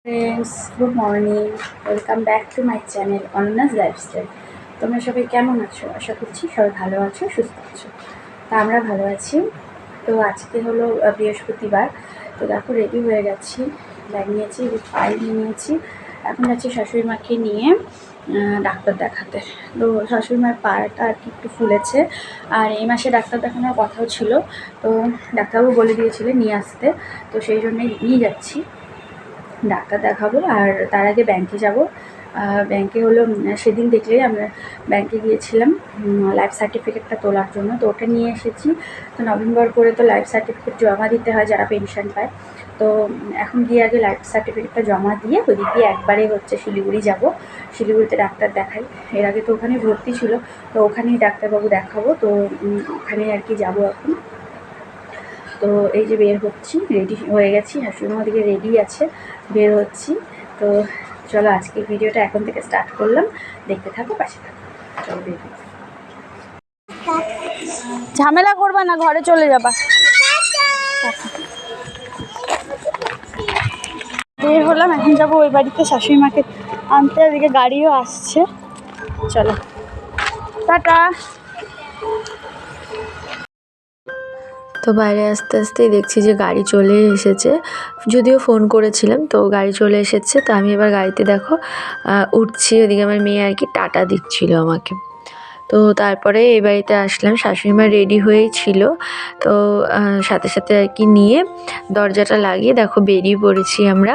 Friends, good morning. Welcome back to my channel অনন্যাস lifestyle. তোমরা সবাই কেমন আছো? আশা করছি সবাই ভালো আছো, সুস্থ আছো। তা আমরা ভালো আছি। তো আজকে হলো বৃহস্পতিবার। তো দেখো রেডি হয়ে গেছি, ব্যাগ নিয়েছি, ফাইল নিয়েছি। এখন যাচ্ছি শাশুড়ি মাকে নিয়ে ডাক্তার দেখাতে। তো শাশুড়ি মায়ের পাটা আর কি একটু ফুলেছে, আর এই মাসে ডাক্তার দেখানোর কথাও ছিল। তো ডাক্তারবাবু বলে দিয়েছিলেন নিয়ে আসতে, তো সেই জন্যই নিয়ে যাচ্ছি, ডাক্তার দেখাবো। আর তার আগে ব্যাংকে যাব। ব্যাংকে হলো সেদিন দেখলেই আমরা ব্যাংকে গিয়েছিলাম লাইফ সার্টিফিকেটটা তোলার জন্য, তো ওটা নিয়ে এসেছি। তো নভেম্বর করে তো লাইফ সার্টিফিকেট জমা দিতে হয় যারা পেনশন পায়। তো এখন গিয়ে আগে লাইফ সার্টিফিকেটটা জমা দিয়ে ওদিক দিয়ে একবারে হচ্ছে শিলিগুড়ি যাব, শিলিগুড়িতে ডাক্তার দেখাই। এর আগে তো ওখানে ভর্তি ছিল, তো ওখানেই ডাক্তারবাবু দেখাবো। তো ওখানে আর কি যাবো এখন। তো এই যে বের হচ্ছি, রেডি হয়ে গেছি, শাশুড়িমা দিকে রেডি আছে, বের হচ্ছি। তো চলো আজকে ভিডিওটা এখন থেকে স্টার্ট করলাম, দেখতে থাকো, পাশে থাকো। চলো বের হচ্ছি। ঝামেলা করবা না, ঘরে চলে যাবা। বের হলাম, এখন যাবো ওই বাড়িতে শাশুড়ি মাকে আনতে। ওদিকে গাড়িও আসছে, চলো টাটা। তো বাইরে আস্তে আস্তেই দেখছি যে গাড়ি চলে এসেছে, যদিও ফোন করেছিলাম, তো গাড়ি চলে এসেছে। তো আমি এবার গাড়িতে দেখো উঠছি। ওদিকে আমার মেয়ে আর কি টাটা দিচ্ছিল আমাকে। তো তারপরে এই বাড়িতে আসলাম, শাশুড়িমা রেডি হয়েই ছিল। তো সাথে সাথে আর কি নিয়ে দরজাটা লাগিয়ে দেখো বেরিয়ে পড়েছি আমরা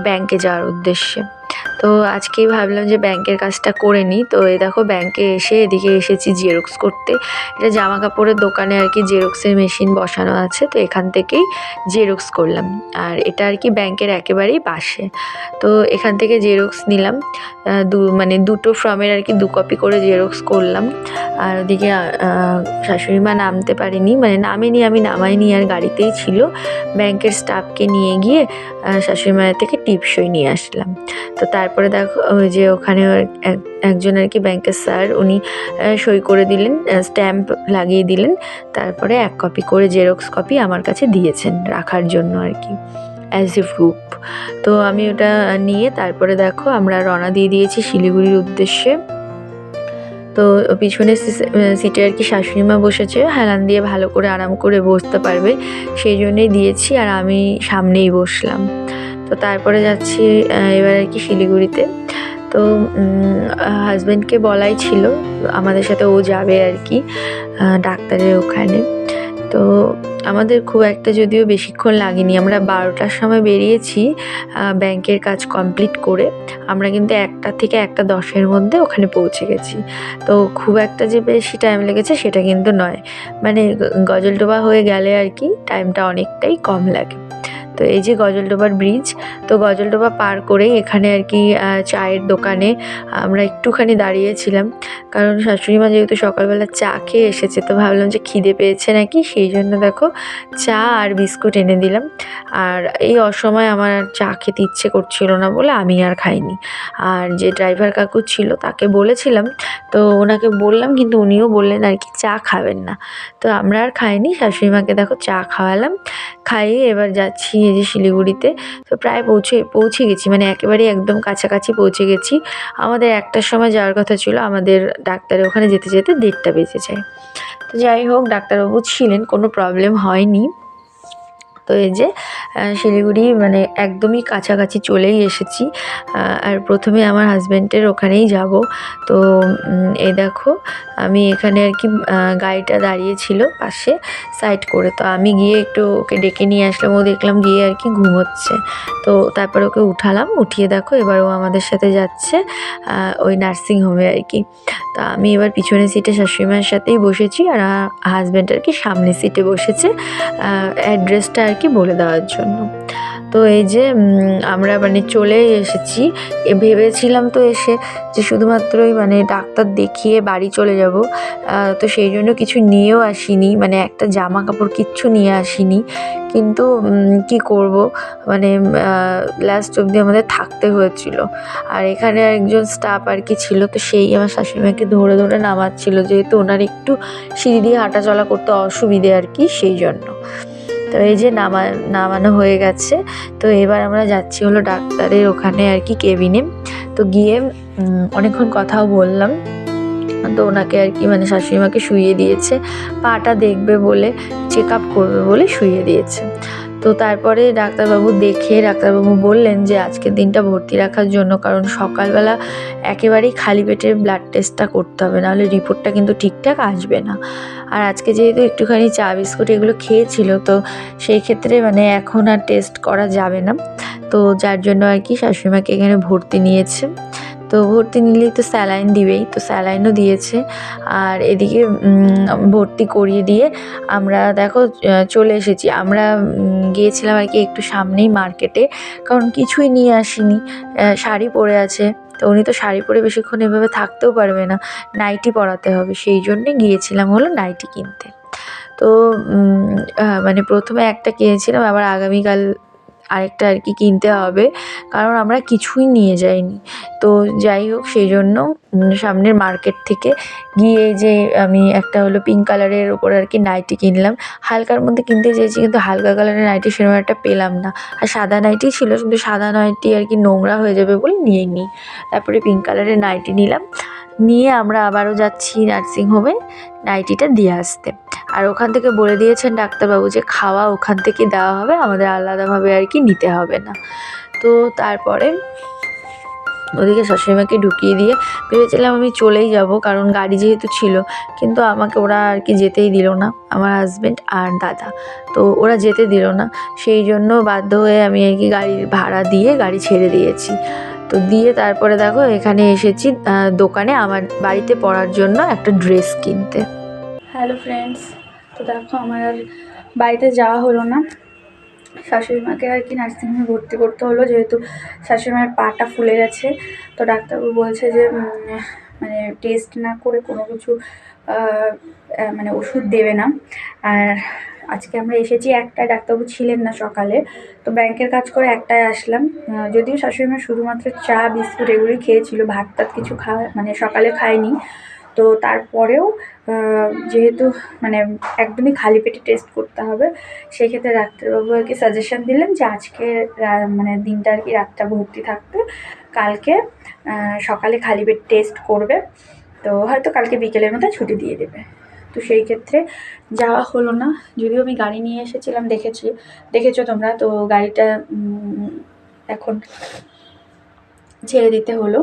ব্যাংকে যাওয়ার উদ্দেশ্যে। তো আজকেই ভাবলাম যে ব্যাংকের কাজটা করে নিই। তো এই দেখো ব্যাংকে এসে এদিকে এসেছি জেরক্স করতে। এটা জামা কাপড়ের দোকানে আর কি জেরক্সের মেশিন বসানো আছে, তো এখান থেকেই জেরক্স করলাম। আর এটা আর কি ব্যাংকের একেবারেই পাশে। তো এখান থেকে জেরক্স নিলাম, মানে দুটো ফর্মের আর কি 2 কপি করে জেরক্স করলাম। আর ওদিকে শাশুড়ি মা নামতে পারেনি, মানে নামেনি, আমি নামাইনি, আর গাড়িতেই ছিল। ব্যাংকের স্টাফকে নিয়ে গিয়ে শাশুড়ি মায়ের থেকে টিপসই নিয়ে আসলাম। তো তারপরে দেখো ওই যে ওখানে একজন আর কি ব্যাংকের স্যার, উনি সই করে দিলেন, স্ট্যাম্প লাগিয়ে দিলেন। তারপরে 1 কপি করে জেরক্স কপি আমার কাছে দিয়েছেন রাখার জন্য আর কি, অ্যাজ এ প্রুফ। তো আমি ওটা নিয়ে তারপরে দেখো আমরা রওনা দিয়ে দিয়েছি শিলিগুড়ির উদ্দেশ্যে। তো পিছনের সিটে আর কি শাশুড়ি মা বসেছে, হেলান দিয়ে ভালো করে আরাম করে বসতে পারবে সেই জন্যই দিয়েছি, আর আমি সামনেই বসলাম। তো তারপরে যাচ্ছি এবার আর কি শিলিগুড়িতে। তো হাজব্যান্ডকে বলাই ছিল আমাদের সাথে, ও যাবে আর কি ডাক্তারের ওখানে। তো আমাদের খুব একটা যদিও বেশিক্ষণ লাগেনি, আমরা 12টার সময় বেরিয়েছি ব্যাংকের কাজ কমপ্লিট করে। আমরা কিন্তু 1টা থেকে 1:10-এর মধ্যে ওখানে পৌঁছে গেছি। তো খুব একটা যে বেশি টাইম লেগেছে সেটা কিন্তু নয়, মানে গজলডোবা হয়ে গেলে আর কি টাইমটা অনেকটাই কম লাগে। তো এই যে গজলডোবার ব্রিজ, তো গজলডোবা পার করেই এখানে আর কি চায়ের দোকানে আমরা একটুখানি দাঁড়িয়েছিলাম, কারণ শাশুড়ি মা যেহেতু সকালবেলা চা খেয়ে এসেছে, তো ভাবলাম যে খিদে পেয়েছে নাকি, সেই জন্য দেখো চা আর বিস্কুট এনে দিলাম। আর এই অসময় আমার আর চা খেতে ইচ্ছে করছিল না বলে আমি আর খাইনি। আর যে ড্রাইভার কাকু ছিল তাকে বলেছিলাম, তো ওনাকে বললাম, কিন্তু উনিও বললেন আর কি চা খাবেন না। তো আমরা আর খাইনি, শাশুড়ি মাকে দেখো চা খাওয়ালাম, খাইয়ে এবার যাচ্ছি এই যে শিলিগুড়িতে। তো প্রায় পৌঁছে গেছি, মানে একেবারেই একদম কাছাকাছি পৌঁছে গেছি। আমাদের 1টার সময় যাওয়ার কথা ছিল, আমাদের ডাক্তারের ওখানে যেতে যেতে 1:30 বেজে যায়। তো যাই হোক, ডাক্তারবাবু ছিলেন, কোনো প্রবলেম হয়নি। তো এই যে শিলিগুড়ি মানে একদমই কাছাকাছি চলেই এসেছি। আর প্রথমে আমার হাজব্যান্ডের ওখানেই যাব। তো এই দেখো আমি এখানে আর কি গাড়িটা দাঁড়িয়েছিল পাশে সাইড করে, তো আমি গিয়ে একটু ওকে ডেকে নিয়ে আসলাম। ও দেখলাম গিয়ে আর কি ঘুমোচ্ছে। তো তারপর ওকে উঠালাম, উঠিয়ে দেখো এবার ও আমাদের সাথে যাচ্ছে ওই নার্সিংহোমে আর কি। তো আমি এবার পিছনের সিটে শাশুড়ি মায়ের সাথেই বসেছি, আর হাজব্যান্ড আর কি সামনের সিটে বসেছে অ্যাড্রেসটা আর কি বলে দেওয়ার জন্য। তো এই যে আমরা মানে চলে এসেছি। ভেবেছিলাম তো এসে যে শুধুমাত্রই মানে ডাক্তার দেখিয়ে বাড়ি চলে যাব, তো সেই জন্য কিছু নিয়েও আসিনি, মানে একটা জামা কাপড় কিচ্ছু নিয়ে আসিনি। কিন্তু কি করব, মানে লাস্ট অবধি আমাদের থাকতে হয়েছিল। আর এখানে একজন স্টাফ আর কি ছিল, তো সেই আমার শাশুড়িমাকে ধরে ধরে নামাচ্ছিল, যেহেতু ওনার একটু সিঁড়ি দিয়ে হাঁটা চলা করতে অসুবিধে আর কি, সেই জন্য। তো এই যে নামানো হয়ে গেছে। তো এবার আমরা যাচ্ছি হলো ডাক্তারের ওখানে আর কি কেবিনে। তো গিয়ে অনেকক্ষণ কথাও বললাম। তো ওনাকে আর কি মানে শাশুড়িমাকে শুইয়ে দিয়েছে, পাটা দেখবে বলে, চেক আপ করবে বলে শুইয়ে দিয়েছে। তো তারপরে ডাক্তারবাবু বললেন যে আজকের দিনটা ভর্তি রাখার জন্য, কারণ সকালবেলা একেবারেই খালি পেটে ব্লাড টেস্টটা করতে হবে, নাহলে রিপোর্টটা কিন্তু ঠিকঠাক আসবে না। আর আজকে যেহেতু একটুখানি চা বিস্কুট এগুলো খেয়েছিল, তো সেই ক্ষেত্রে মানে এখন আর টেস্ট করা যাবে না। তো যার জন্য আর কি শাশুড়িমাকে এখানে ভর্তি নিয়েছে। তো ভর্তি নিলেই তো স্যালাইন দিবেই, তো স্যালাইনও দিয়েছে। আর এদিকে ভর্তি করিয়ে দিয়ে আমরা দেখো চলে এসেছি। আমরা গিয়েছিলাম আর কি একটু সামনেই মার্কেটে, কারণ কিছুই নিয়ে আসিনি। শাড়ি পরে আছে, তো উনি তো শাড়ি পরে বেশিক্ষণ এভাবে থাকতেও পারবে না, নাইটি পরাতে হবে, সেই জন্যে গিয়েছিলাম হলো নাইটি কিনতে। তো মানে প্রথমে একটা কিনেছিলাম, আবার আগামীকাল আরেকটা আর কি কিনতে হবে, কারণ আমরা কিছুই নিয়ে যাইনি। তো যাই হোক, সেই জন্য সামনের মার্কেট থেকে গিয়ে যে আমি একটা হলো পিঙ্ক কালারের ওপর আর কি নাইটি কিনলাম। হালকার মধ্যে কিনতে চেয়েছি, কিন্তু হালকা কালারের নাইটি সেরকম একটা পেলাম না। আর সাদা নাইটি ছিল, কিন্তু সাদা নাইটি আর কি নোংরা হয়ে যাবে বলে নিয়ে নিই। তারপরে পিঙ্ক কালারের নাইটি নিলাম, নিয়ে আমরা আবারও যাচ্ছি নার্সিংহোমে নাইটিটা দিয়ে আসতে। আর ওখান থেকে বলে দিয়েছেন ডাক্তারবাবু যে খাওয়া ওখান থেকে দেওয়া হবে, আমাদের আলাদাভাবে আর কি নিতে হবে না। তো তারপরে ওদিকে শাশুড়িমাকে ঢুকিয়ে দিয়ে ভেবেছিলাম আমি চলেই যাব, কারণ গাড়ি যেহেতু ছিল, কিন্তু আমাকে ওরা আর কি যেতেই দিল না, আমার হাজব্যান্ড আর দাদা। তো ওরা যেতে দিল না, সেই জন্য বাধ্য হয়ে আমি আর কি গাড়ির ভাড়া দিয়ে গাড়ি ছেড়ে দিয়েছি। তো দিয়ে তারপরে দেখো এখানে এসেছি দোকানে আমার বাড়িতে পরার জন্য একটা ড্রেস কিনতে। হ্যালো ফ্রেন্ডস, তো দেখো আমার আর বাড়িতে যাওয়া হলো না। শাশুড়িমাকে আর কি নার্সিংহোমে ভর্তি করতে হলো, যেহেতু শাশুড়িমার পাটা ফুলে গেছে। তো ডাক্তারবাবু বলছে যে মানে টেস্ট না করে কোনো কিছু মানে ওষুধ দেবে না। আর আজকে আমরা এসেছি একটাই, ডাক্তারবাবু ছিলেন না সকালে, তো ব্যাংকের কাজ করে একটায় আসলাম। যদিও শাশুড়িমা শুধুমাত্র চা বিস্কুট এগুলোই খেয়েছিল, ভাত টাত কিছু মানে সকালে খায়নি। তো তারপরেও যেহেতু মানে একদমই খালি পেটে টেস্ট করতে হবে, সেক্ষেত্রে ডাক্তারবাবু আর কি সাজেশন দিলেন যে আজকে মানে দিনটা আর কি রাতটা ভর্তি থাকতে, কালকে সকালে খালি পেট টেস্ট করবে, তো হয়তো কালকে বিকেলের মধ্যে ছুটি দিয়ে দেবে। তো সেই ক্ষেত্রে যাওয়া হলো না, যদিও আমি গাড়ি নিয়ে এসেছিলাম, দেখেছো তোমরা। তো গাড়িটা এখন ছেড়ে দিতে হলো।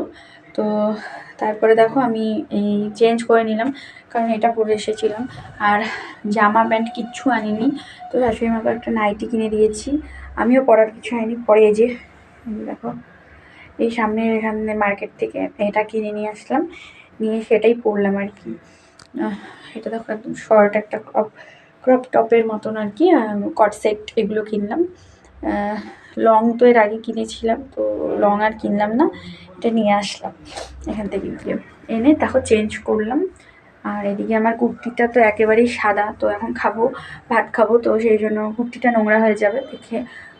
তো তারপরে দেখো আমি এই চেঞ্জ করে নিলাম, কারণ এটা পরে এসেছিলাম, আর জামা প্যান্ট কিচ্ছু আনিনি। তো শাশুড়ি মাকে একটা নাইটি কিনে দিয়েছি, আমিও পরার কিছু আনিনি। পরে এই যে দেখো এই এখানে মার্কেট থেকে এটা কিনে নিয়ে আসলাম, নিয়ে সেটাই পরলাম আর কি। এটা দেখো একদম শর্ট একটা ক্রপ টপের মতন আর কি, কট সেট এগুলো কিনলাম। লং তো এর আগে কিনেছিলাম, তো লং আর কিনলাম না, এটা নিয়ে আসলাম এখান থেকে গিয়ে। এনে দেখো চেঞ্জ করলাম। আর এদিকে আমার কুর্তিটা তো একেবারেই সাদা, তো এখন ভাত খাবো, তো সেই জন্য কুর্তিটা নোংরা হয়ে যাবে দেখে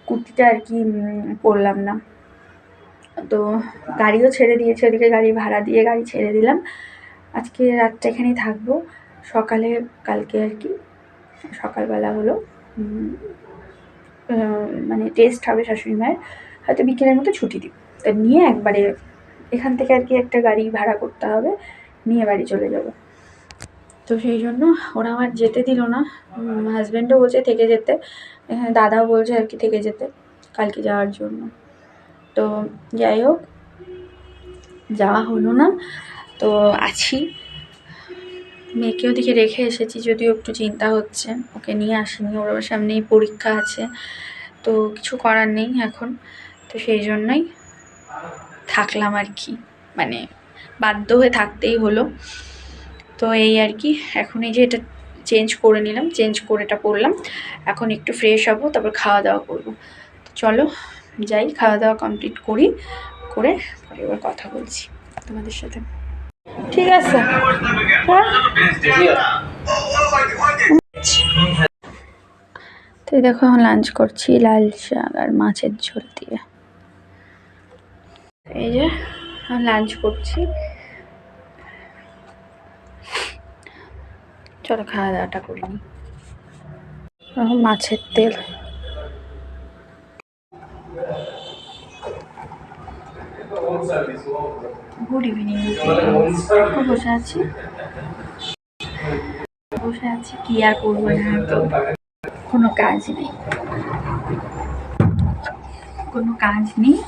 কুর্তিটা আর কি পরলাম না। তো গাড়িও ছেড়ে দিয়েছে, ওদিকে গাড়ি ভাড়া দিয়ে গাড়ি ছেড়ে দিলাম। আজকে রাতটা এখানেই থাকবো, সকালে কালকে আর কি সকালবেলা হলো মানে টেস্ট হবে শাশুড়ি মায়ের, হয়তো বিকেলের মতো ছুটি দিব, তা নিয়ে একবারে এখান থেকে আর কি একটা গাড়ি ভাড়া করতে হবে, নিয়ে বাড়ি চলে যাব। তো সেই জন্য ওরা আমার যেতে দিল না, হাজব্যান্ডও বলছে থেকে যেতে, দাদাও বলছে আর কি থেকে যেতে কালকে যাওয়ার জন্য। তো যাই হোক, যাওয়া হলো না। তো আছি, মেয়েকেও দিকে রেখে এসেছি, যদিও একটু চিন্তা হচ্ছে, ওকে নিয়ে আসিনি, ওর আবার সামনেই পরীক্ষা আছে, তো কিছু করার নেই এখন। তো সেই জন্যই থাকলাম আর কি, মানে বাধ্য হয়ে থাকতেই হলো। তো এই আর কি, এখন এই যে এটা চেঞ্জ করে নিলাম, চেঞ্জ করে এটা পরলাম, এখন একটু ফ্রেশ হবো, তারপর খাওয়া দাওয়া করবো। তো চলো যাই, খাওয়া দাওয়া কমপ্লিট করে পরে এবার কথা বলছি তোমাদের সাথে। ঠিক আছে। তো দেখো এখন লাঞ্চ করছি লাল শাক আর মাছের ঝোল দিয়ে। এই যে লাঞ্চ করছি, চলো খাওয়া দাওয়াটা করিনি। মাছের তেল। Good evening. বসে আছি কি আর করবো না, তো কোনো কাজ নেই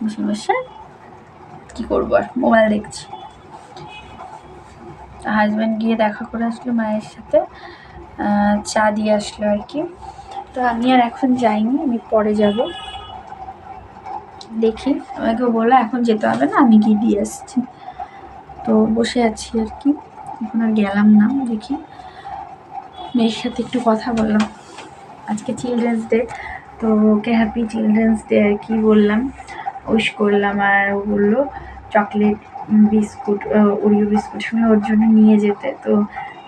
বসে বসে কি করবো, আর মোবাইল দেখছি। হাজব্যান্ড গিয়ে দেখা করে আসলো মায়ের সাথে, চা দিয়ে আসলো আর কি। তো আমি আর এখন যাইনি, আমি পরে যাব। দেখি, আমাকে বললো এখন যেতে হবে না, আমি গিয়ে দিয়ে আসছি। তো বসে আছি আর কি, এখন আর গেলাম না। দেখি, মেয়ের সাথে একটু কথা বললাম। আজকে চিলড্রেন্স ডে, তো ওকে হ্যাপি চিলড্রেন্স ডে আর কি বললাম, উইশ করলাম। আর ও বললো চকলেট বিস্কুট, ওরিও বিস্কুট সময় ওর জন্য নিয়ে যেতে। তো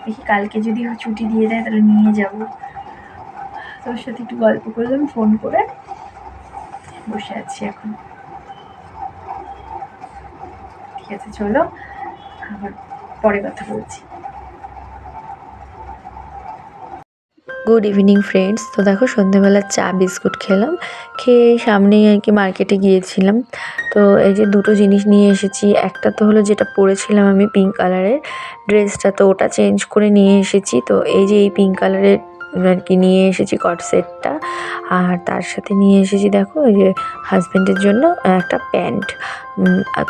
দেখি কালকে যদি ও ছুটি দিয়ে দেয় তাহলে নিয়ে যাব। তো ওর সাথে একটু গল্প করলাম ফোন করে, বসে আছি এখন। ঠিক আছে, চলো আবার পরে কথা বলছি। Good evening friends. তো দেখো সন্ধ্যেবেলা চা বিস্কুট খেলাম, খেয়ে সামনেই আর কি মার্কেটে গিয়েছিলাম। তো এই যে দুটো জিনিস নিয়ে এসেছি। একটা তো হলো যেটা পরেছিলাম আমি পিঙ্ক কালারের ড্রেসটা, তো ওটা চেঞ্জ করে নিয়ে এসেছি। তো এই যে এই পিঙ্ক কালারের আর কি নিয়ে এসেছি কট সেটটা। আর তার সাথে নিয়ে এসেছি দেখো এই যে হাজব্যান্ডের জন্য একটা প্যান্ট,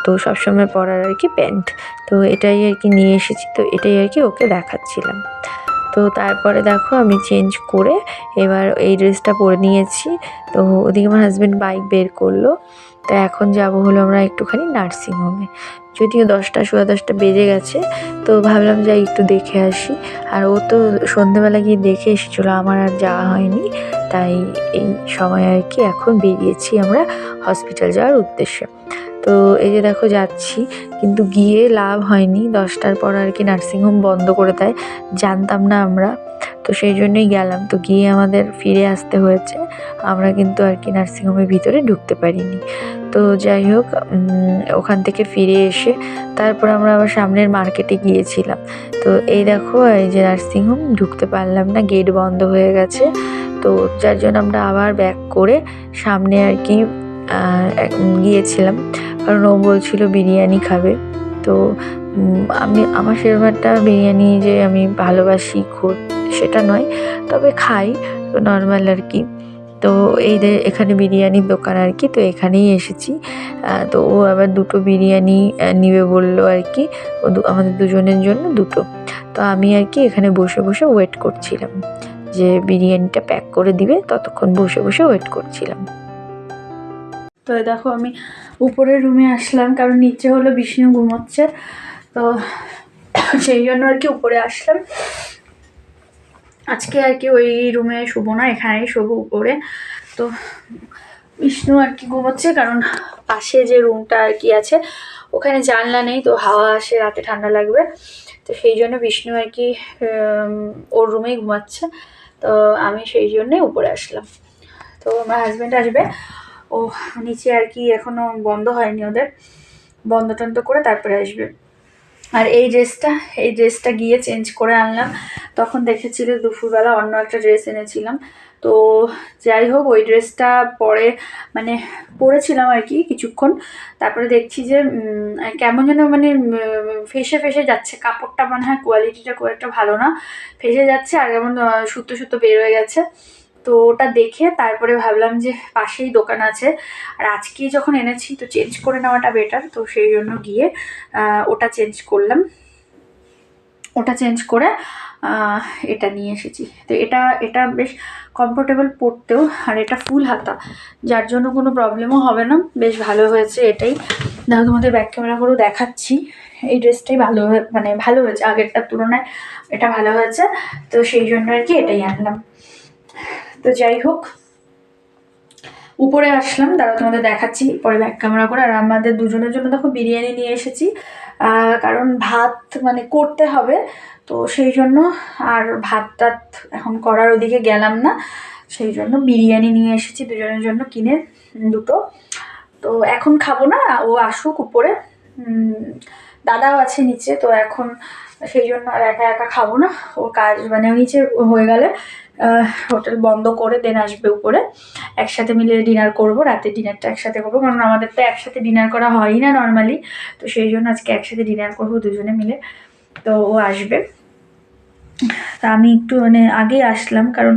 তো সবসময় পরার আর কি প্যান্ট। তো এটাই আর কি নিয়ে এসেছি, তো এটাই আর কি ওকে দেখাচ্ছিলাম। তো তারপরে দেখো আমি চেঞ্জ করে এবার এই ড্রেসটা পরে নিয়েছি। তো ওদিকে আমার হাজব্যান্ড বাইক বের করলো। তো এখন যাব হলো আমরা একটুখানি নার্সিংহোমে, যদিও 10টা সোয়া 10টা বেজে গেছে। তো ভাবলাম যাই একটু দেখে আসি। আর ও তো সন্ধেবেলা গিয়ে দেখে এসেছিলো, আমার আর যাওয়া হয়নি। তাই এই সময় আর কি এখন বেরিয়েছি আমরা হসপিটাল যাওয়ার উদ্দেশ্যে। তো এই যে দেখো যাচ্ছি, কিন্তু গিয়ে লাভ হয়নি। 10টার পর আর কি নার্সিংহোম বন্ধ করে দেয়, জানতাম না আমরা। তো সেই জন্যই গেলাম, তো গিয়ে আমাদের ফিরে আসতে হয়েছে। আমরা কিন্তু আর কি নার্সিংহোমের ভিতরে ঢুকতে পারিনি। তো যাই হোক, ওখান থেকে ফিরে এসে তারপর আমরা আবার সামনের মার্কেটে গিয়েছিলাম। তো এই দেখো এই যে নার্সিংহোম ঢুকতে পারলাম না, গেট বন্ধ হয়ে গেছে। তো যার জন্য আমরা আবার ব্যাক করে সামনে আর কি গিয়েছিলাম, কারণ ও বলছিল বিরিয়ানি খাবে। তো আমার সেরকম একটা বিরিয়ানি যে আমি ভালোবাসি খুব সেটা নয়, তবে খাই নর্মাল আর কি। তো এই এখানে বিরিয়ানির দোকান আর কি, তো এখানেই এসেছি। তো ও আবার দুটো বিরিয়ানি নিবে বললো আর কি, আমাদের দুজনের জন্য দুটো। তো আমি আর কি এখানে বসে বসে ওয়েট করছিলাম যে বিরিয়ানিটা প্যাক করে দিবে, ততক্ষণ বসে বসে ওয়েট করছিলাম। তো দেখো আমি উপরের রুমে আসলাম, কারণ নিচে হলো বিষ্ণু ঘুমোচ্ছে, তো সেই জন্য আর কি উপরে আসলাম। আজকে আর কি ওই রুমে শুবো না, এখানেই শোবো উপরে। তো বিষ্ণু আর কি ঘুমোচ্ছে, কারণ পাশে যে রুমটা আর কি আছে ওখানে জানলা নেই, তো হাওয়া আসে, রাতে ঠান্ডা লাগবে। তো সেই জন্য বিষ্ণু আর কি ওর রুমেই ঘুমাচ্ছে। তো আমি সেই জন্যে উপরে আসলাম। তো আমার হাজব্যান্ড আসবে, ও নিচে আর কি এখনো বন্ধ হয়নি, ওদের বন্ধ টন্ধ করে তারপরে আসবে। আর এই ড্রেসটা গিয়ে চেঞ্জ করে আনলাম। তখন দেখেছিলে দুপুরবেলা অন্য একটা ড্রেস এনেছিলাম। তো যাই হোক, ওই ড্রেসটা পরে মানে পরেছিলাম আর কি কিছুক্ষণ, তারপরে দেখছি যে কেমন যেন মানে ফেসে ফেসে যাচ্ছে কাপড়টা, মনে হয় কোয়ালিটিটা খুব একটা ভালো না, ফেসে যাচ্ছে আর যেমন সুতো সুতো বের হয়ে গেছে। তো ওটা দেখে তারপরে ভাবলাম যে পাশেই দোকান আছে, আর আজকেই যখন এনেছি তো চেঞ্জ করে নেওয়াটা বেটার। তো সেই জন্য গিয়ে ওটা চেঞ্জ করলাম, ওটা চেঞ্জ করে এটা নিয়ে এসেছি। তো এটা বেশ কমফোর্টেবল পরতেও, আর এটা ফুল হাতা, যার জন্য কোনো প্রবলেমও হবে না, বেশ ভালো হয়েছে এটাই। দেখো তোমাদের ব্যাক ক্যামেরা করেও দেখাচ্ছি, এই ড্রেসটাই মানে ভালো হয়েছে, আগেরটার তুলনায় এটা ভালো হয়েছে। তো সেই জন্য আর কি এটাই আনলাম। তো যাই হোক, উপরে আসলাম, দাঁড়াও তোমাদের দেখাচ্ছি পরে ব্যাক ক্যামেরা করে। আর আমাদের দুজনের জন্য দেখো বিরিয়ানি নিয়ে এসেছি, কারণ ভাত মানে করতে হবে, তো সেই জন্য আর ভাত টাত এখন করার ওদিকে গেলাম না, সেই জন্য বিরিয়ানি নিয়ে এসেছি দুজনের জন্য কিনে দুটো। তো এখন খাবো না, ও আসুক উপরে, দাদাও আছে নিচে, তো এখন সেই জন্য আর একা একা খাবো না, ওর কাজ মানে নিচে হয়ে গেলে হোটেল বন্ধ করে দেন আসবে উপরে, একসাথে মিলে ডিনার করব, রাতের ডিনারটা একসাথে করবো, কারণ আমাদের তো একসাথে ডিনার করা হয়ই না নর্মালি। তো সেই জন্য আজকে একসাথে ডিনার করবো দুজনে মিলে। তো ও আসবে, তা আমি একটু মানে আগেই আসলাম, কারণ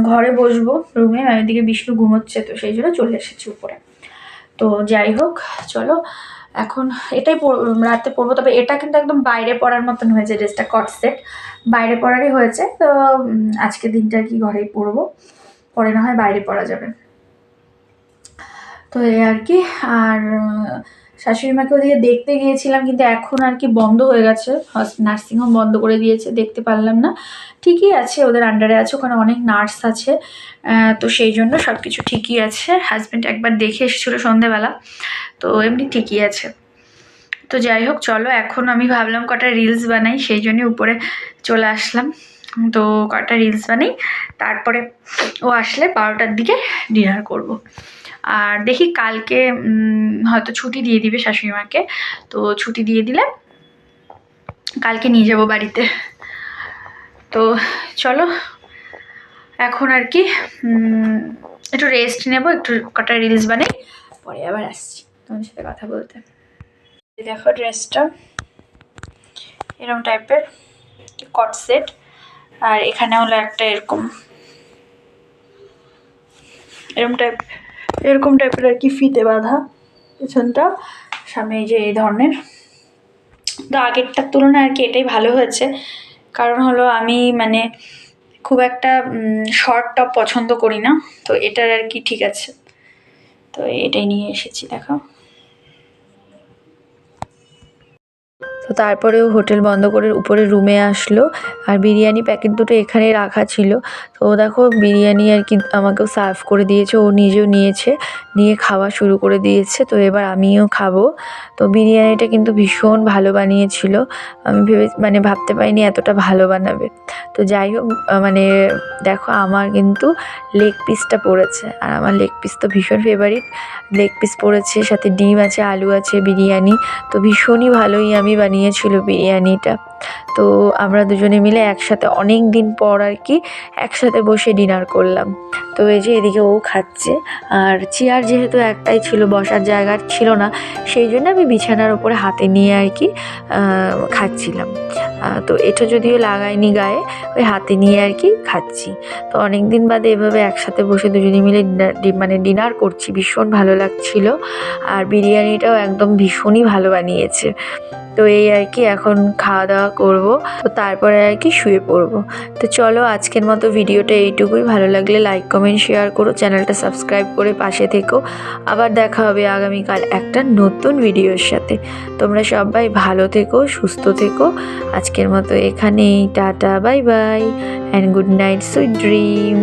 ঘরে বসবো রুমে, এদিকে বিষ্ণু ঘুমোচ্ছে, তো সেই জন্য চলে এসেছি উপরে। তো যাই হোক, চলো এখন এটাই রাতে পরবো। তবে এটা কিন্তু একদম বাইরে পরার মতন হয়েছে, ড্রেসটা কট সেট বাইরে পরারই হয়েছে। তো আজকে দিনটা আর কি ঘরেই পরবো, পরে না হয় বাইরে পরা যাবে। তো এই আর কি। আর শাশুড়ি মাকে ওদিকে দেখতে গিয়েছিলাম, কিন্তু এখন আর কি বন্ধ হয়ে গেছে, নার্সিংহোম বন্ধ করে দিয়েছে, দেখতে পারলাম না। ঠিকই আছে, ওদের আন্ডারে আছে, ওখানে অনেক নার্স আছে, তো সেই জন্য সব কিছু ঠিকই আছে। হাজব্যান্ড একবার দেখে এসেছিলো সন্ধেবেলা, তো এমনি ঠিকই আছে। তো যাই হোক, চলো এখন আমি ভাবলাম কটা রিলস বানাই, সেই জন্যই উপরে চলে আসলাম। তো কটা রিলস বানাই, তারপরে ও আসলে 12টার দিকে ডিনার করব। আর দেখি কালকে হয়তো ছুটি দিয়ে দিবে শাশুড়ি মাকে, তো ছুটি দিয়ে দিলে কালকে নিয়ে যাব বাড়িতে। তো চলো এখন আর কি একটু রেস্ট নেব, একটু কটা রিলস বানাই, পরে আবার আসছি তোমাদের সাথে কথা বলতে। দেখো ড্রেসটা এরকম টাইপের কট সেট, আর এখানে হলো একটা এরকম টাইপের আর কি ফিতে বাঁধা পেছনটা, সামনে এই যে এই ধরনের। তো আগেরটার তুলনায় আর কি এটাই ভালো হয়েছে, কারণ হলো আমি মানে খুব একটা শর্ট টপ পছন্দ করি না, তো এটার আর কি ঠিক আছে। তো এটাই নিয়ে এসেছি, দেখো। তো তারপরেও হোটেল বন্ধ করে উপরে রুমে আসলো, আর বিরিয়ানি প্যাকেট দুটো এখানে রাখা ছিল। তো দেখো বিরিয়ানি আর কি আমাকেও সার্ভ করে দিয়েছে, ও নিজেও নিয়েছে, নিয়ে খাওয়া শুরু করে দিয়েছে। তো এবার আমিও খাবো। তো বিরিয়ানিটা কিন্তু ভীষণ ভালো বানিয়েছিল, আমি মানে ভাবতে পারিনি এতটা ভালো বানাবে। তো যাই হোক, মানে দেখো আমার কিন্তু লেগ পিসটা পড়েছে, আর আমার লেগ পিস তো ভীষণ ফেভারিট। লেগ পিস পড়েছে, সাথে ডিম আছে, আলু আছে, বিরিয়ানি তো ভীষণই ভালোই আমি বানিয়েছিল বিরিয়ানিটা। তো আমরা দুজনে মিলে একসাথে অনেক দিন পর আর কি একসাথে বসে ডিনার করলাম। তো এই যে এদিকে ও খাচ্ছে, আর চেয়ার যেহেতু একটাই ছিল, বসার জায়গা ছিল না, সেই জন্য আমি বিছানার ওপরে হাতে নিয়ে আর কি খাচ্ছিলাম। তো এটা যদিও লাগাইনি গায়ে, ওই হাতে নিয়ে আর কি খাচ্ছি। তো অনেক দিন বাদে এভাবে একসাথে বসে দুজনে মিলে মানে ডিনার করছি, ভীষণ ভালো লাগছিল। আর বিরিয়ানিটাও একদম ভীষণই ভালো বানিয়েছে। তো এই আর কি এখন খাওয়া দাওয়া করবো, তো তারপরে আর কি শুয়ে পড়বো। তো চলো আজকের মতো ভিডিওটা এইটুকুই। ভালো লাগলে লাইক কমেন্ট শেয়ার করো, চ্যানেলটা সাবস্ক্রাইব করে পাশে থেকো। আবার দেখা হবে আগামীকাল একটা নতুন ভিডিওর সাথে। তোমরা সবাই ভালো থেকো, সুস্থ থেকো। আজকের মতো এখানেই, tata, bye bye and good night, sweet dream.